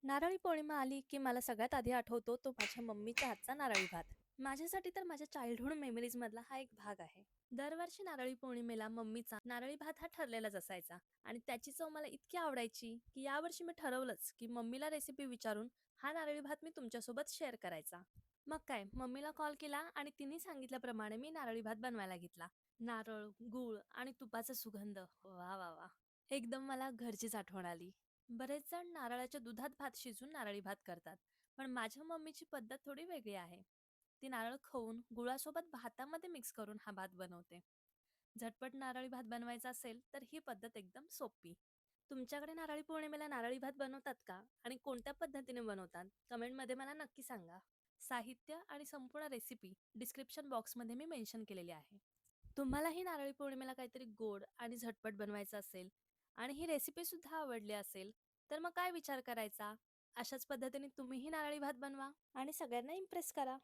नारळी पौर्णिमा आली की मला सगळ्यात आधी आठवतो तो माझ्या मम्मीच्या हातचा नारळी भात. माझ्यासाठी तर माझ्या चाइल्डहुड मेमरीज मधला हा एक भाग आहे. दरवर्षी नारळी पौर्णिमेला मम्मीचा नारळी भात हा ठरलेलाच असायचा आणि त्याची चव मला इतकी आवडायची की यावर्षी मी ठरवलंच की मम्मीला रेसिपी विचारून हा नारळी भात मी तुमच्यासोबत शेअर करायचा. मग काय, मम्मीला कॉल केला आणि तिने सांगितल्याप्रमाणे मी नारळी भात बनवायला घेतला. नारळ, गूळ आणि तुपाचा सुगंध, वा वा वा, एकदम मला घरचीच आठवण आली. बरेच जण नारळाच्या दुधात भात शिजून नारळी भात करतात, पण माझ्या मम्मीची पद्धत थोडी वेगळी आहे. ती नारळ खवून गुळासोबत भातामध्ये मिक्स करून हा भात बनवते. झटपट नारळी भात बनवायचा असेल तर ही पद्धत एकदम सोपी. तुमच्याकडे नारळी पौर्णिमेला नारळी भात बनवतात का आणि कोणत्या पद्धतीने बनवतात? कमेंटमध्ये मला नक्की सांगा. साहित्य आणि संपूर्ण रेसिपी डिस्क्रिप्शन बॉक्समध्ये मी मेन्शन केलेली आहे. तुम्हालाही नारळी पौर्णिमेला काहीतरी गोड आणि झटपट बनवायचं असेल आणि ही रेसिपी सुद्धा आवडली असेल, तर मग काय विचार करायचा? अशाच पद्धतीने तुम्हीही नारळी भात बनवा आणि सगळ्यांना इम्प्रेस करा.